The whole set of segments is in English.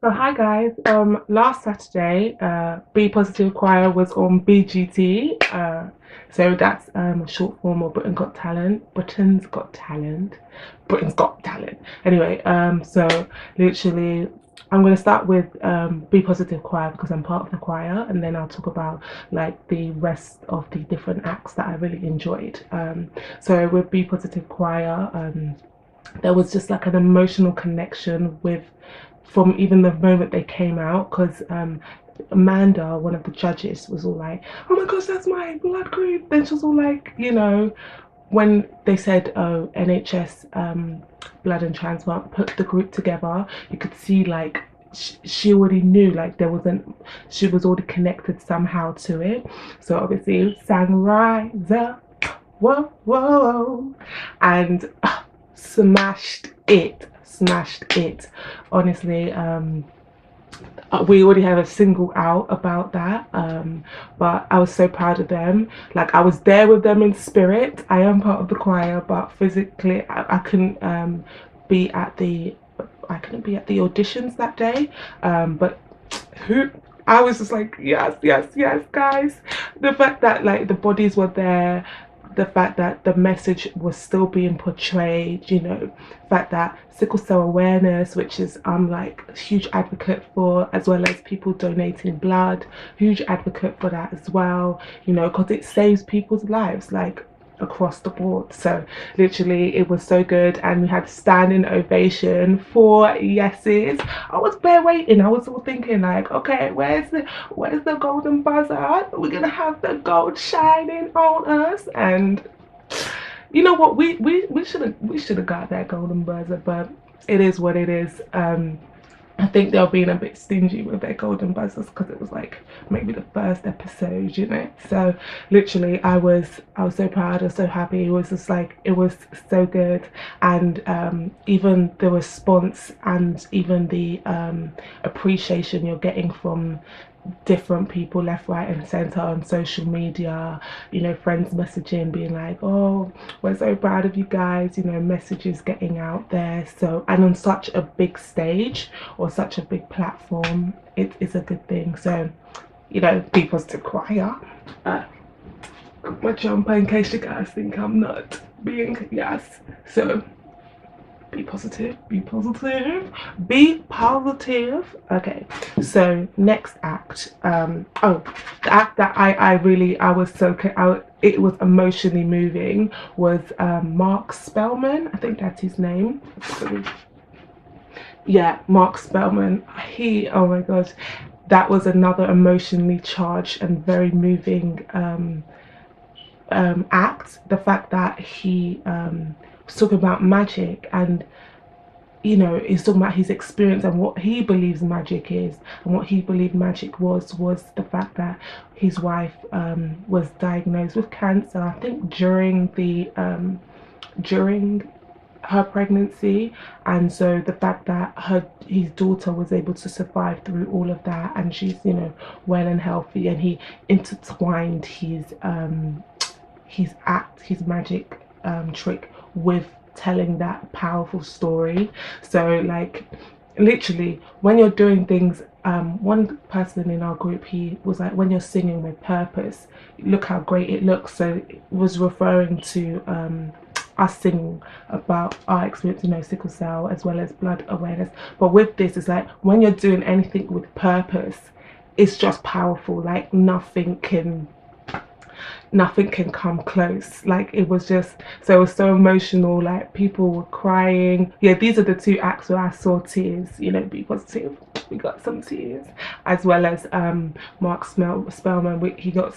So hi guys. Last Saturday, BPositive Choir was on BGT. So that's a short form of Britain Got Talent. Britain's Got Talent. Britain's Got Talent. Anyway, so literally, I'm gonna start with BPositive Choir because I'm part of the choir, and then I'll talk about like the rest of the different acts that I really enjoyed. So with BPositive Choir, there was just like an emotional connection with from even the moment they came out because Amanda, one of the judges, was all like, "Oh my gosh, that's my blood group." Then she was all like, when they said, "Oh, NHS blood and transplant put the group together," you could see like she already knew like there wasn't she was already connected somehow to it. So obviously sang Rise Up, whoa whoa, and smashed it honestly. We already have a single out about that, but I was so proud of them. Like I was there with them in spirit. I am part of the choir, but physically I couldn't be at the I couldn't be at the auditions that day. But who I was just like, yes, yes, yes, guys. The fact that like the bodies were there, the fact that the message was still being portrayed, the fact that sickle cell awareness, which is I'm like a huge advocate for, as well as people donating blood, huge advocate for that as well, because it saves people's lives. Like across the board. So literally it was so good, and we had standing ovation for yeses. I was bare waiting. I was all thinking like, okay, where's the golden buzzer? We're gonna have the gold shining on us. And you know what, we should have got that golden buzzer, but it is what it is. I think they were being a bit stingy with their golden buzzers because it was like maybe the first episode. So literally, I was so proud, I was so happy. It was just like it was so good, and even the response and even the appreciation you're getting from different people left, right, and center on social media, friends messaging, being like, "Oh, we're so proud of you guys," messages getting out there. So, and on such a big stage or such a big platform, it is a good thing. So, BPositive Choir. Uh, my jumper in case you guys think I'm not being, yes. So, be positive, be positive, be positive. Okay, so next act. The act that I really I was so it was emotionally moving was Mark Spellman. I think that's his name. Yeah, Mark Spellman. Oh my gosh, that was another emotionally charged and very moving act. The fact that he was talking about magic, and he's talking about his experience and what he believes magic is, and what he believed magic was the fact that his wife was diagnosed with cancer, I think during her pregnancy. And so the fact that his daughter was able to survive through all of that, and she's well and healthy, and he intertwined his magic trick with telling that powerful story. So like literally when you're doing things, one person in our group, he was like, when you're singing with purpose, look how great it looks. So it was referring to us singing about our experience, sickle cell as well as blood awareness. But with this, it's like when you're doing anything with purpose, it's just powerful. Like nothing can come close. Like it was just so, it was so emotional. Like people were crying. Yeah, these are the two acts where I saw tears. BPositive, we got some tears, as well as Mark Spellman. He got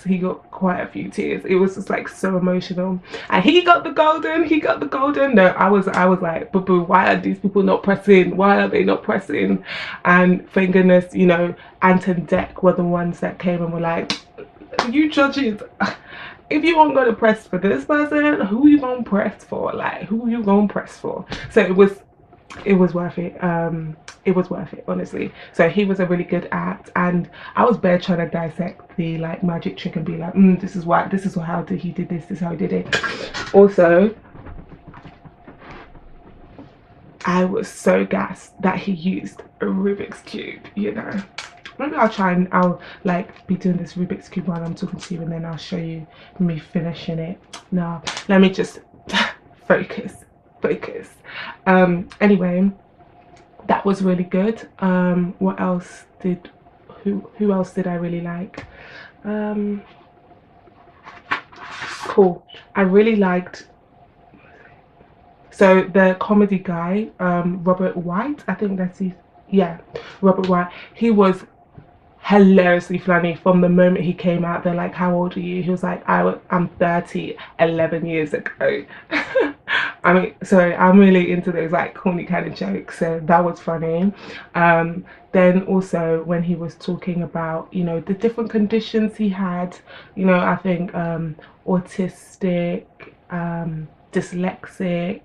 quite a few tears. It was just like so emotional, and he got the golden. No, I was like, boo boo, why are these people not pressing? Why are they not pressing? And thank goodness, Ant and Deck were the ones that came and were like, you judges, if you aren't gonna press for this person, who you gonna press for? Like, who you gonna press for? So it was worth it. It was worth it, honestly. So he was a really good act, and I was bare trying to dissect the like magic trick and be like, this is how he did this is how he did it. Also, I was so gassed that he used a Rubik's Cube, you know. Maybe I'll like be doing this Rubik's Cube while I'm talking to you, and then I'll show you me finishing it. No, let me just focus. Anyway, that was really good. What else did, who else did I really like? Cool. I really liked, so the comedy guy, Robert White, I think that's his, yeah, Robert White. He was hilariously funny from the moment he came out. They're like, how old are you? He was like, I'm 30 11 years ago. I mean, sorry, I'm really into those like corny kind of jokes, so that was funny. Then also when he was talking about, you know, the different conditions he had, you know, I think autistic, dyslexic,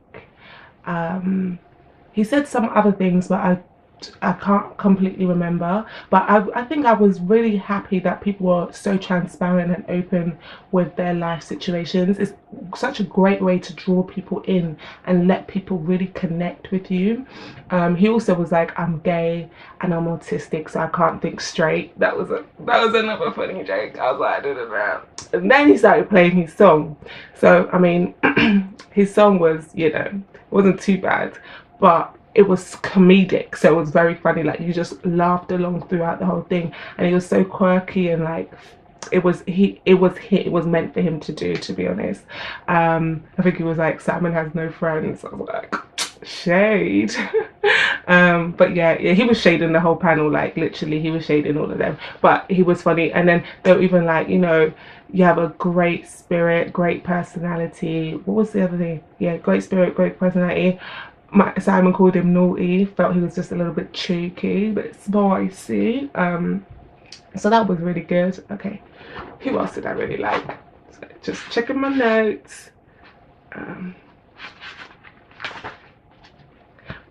he said some other things, but I can't completely remember. But I think I was really happy that people were so transparent and open with their life situations. It's such a great way to draw people in and let people really connect with you. He also was like, I'm gay and I'm autistic, so I can't think straight. That was another funny joke. I was like, I didn't know. And then he started playing his song. So I mean, his song was, you know, it wasn't too bad, but it was comedic, so it was very funny. Like, you just laughed along throughout the whole thing, and he was so quirky, and like it was meant for him to do, to be honest. I think he was like, Simon has no friends. I was like, shade. But yeah, he was shading the whole panel, like literally he was shading all of them, but he was funny. And then they were even like, you know, you have a great spirit, great personality. What was the other thing? Yeah, great spirit, great personality. Simon called him naughty, felt he was just a little bit cheeky, but spicy. So that was really good. Okay, who else did I really like? So just checking my notes.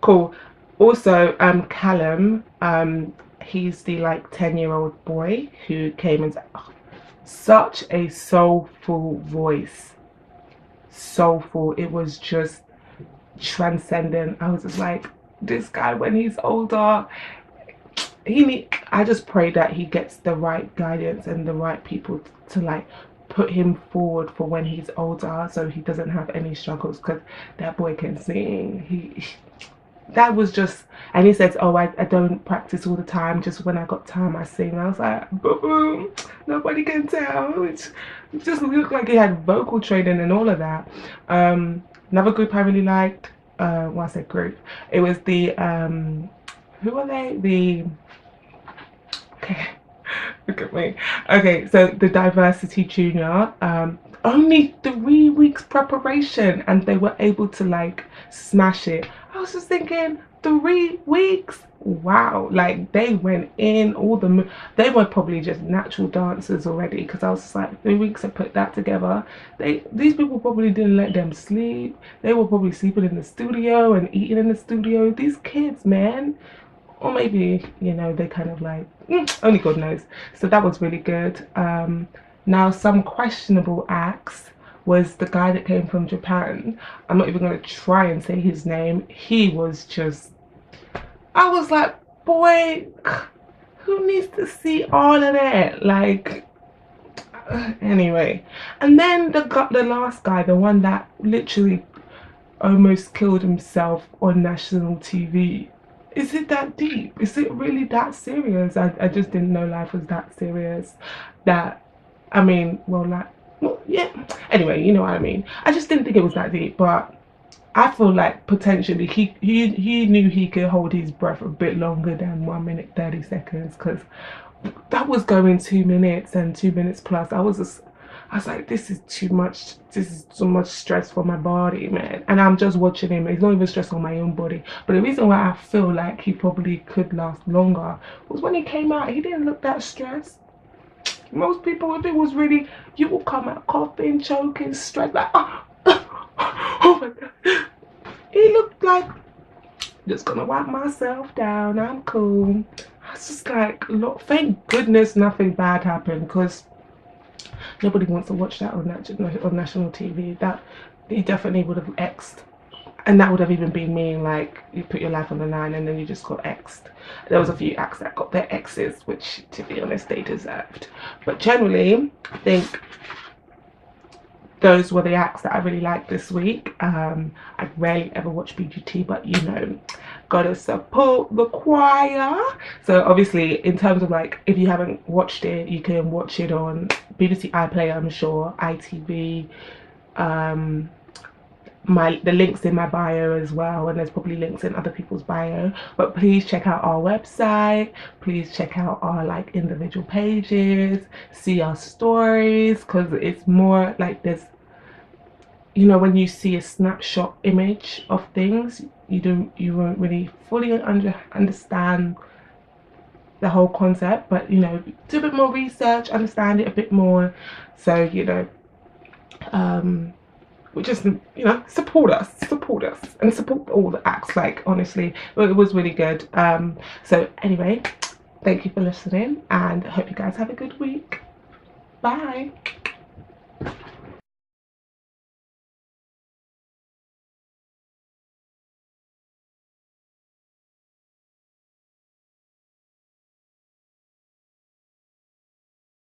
Cool. Also, Callum, he's the like 10-year-old boy who came and such a soulful voice. Soulful. It was just transcendent. I was just like, this guy when he's older, I just pray that he gets the right guidance and the right people to like put him forward for when he's older, so he doesn't have any struggles, because that boy can sing. That was just, and he says, oh, I don't practice all the time, just when I got time I sing. And I was like, boom, nobody can tell. It just looked like he had vocal training and all of that. Another group I really liked, well, I said group, it was the who are they? Okay, look at me. Okay, so the Diversity Junior, only 3 weeks preparation and they were able to like smash it. I was just thinking, 3 weeks, wow, like they went in. They were probably just natural dancers already, because I was just like, 3 weeks to put that together. These people probably didn't let them sleep. They were probably sleeping in the studio and eating in the studio. These kids, man. Or maybe, you know, they kind of like, only God knows. So that was really good. Now, some questionable acts was the guy that came from Japan. I'm not even going to try and say his name. He was just, I was like, boy, who needs to see all of that? Like, anyway. And then the last guy, the one that literally almost killed himself on national TV. Is it that deep? Is it really that serious? I just didn't know life was that serious. That, I mean, well, yeah. Anyway, you know what I mean. I just didn't think it was that deep, but I feel like potentially he knew he could hold his breath a bit longer than 1 minute 30 seconds, because that was going 2 minutes and 2 minutes plus. I was like, this is too much. This is so much stress for my body, man. And I'm just watching him. It's not even stress on my own body. But the reason why I feel like he probably could last longer was when he came out, he didn't look that stressed. Most people, if it was really, you will come out coughing, choking, stressed, like, oh my God. He looked like, just gonna wipe myself down, I'm cool. I was just like, look, thank goodness nothing bad happened, because nobody wants to watch that on national TV. That he definitely would have X'd and that would have even been mean like you put your life on the line and then you just got X'd. There was a few acts that got their X's, which to be honest they deserved, but generally I think those were the acts that I really liked this week. I rarely ever watch BGT, but you know, gotta support the choir. So obviously in terms of like, if you haven't watched it, you can watch it on BBC iPlayer, I'm sure, ITV, the links in my bio as well, and there's probably links in other people's bio. But please check out our website, please check out our like individual pages, see our stories, because it's more like there's, you know, when you see a snapshot image of things, you won't really fully understand the whole concept, but you know, do a bit more research, understand it a bit more, so you know, we just, you know, support us and support all the acts. Like honestly, it was really good. So anyway, thank you for listening and I hope you guys have a good week. Bye.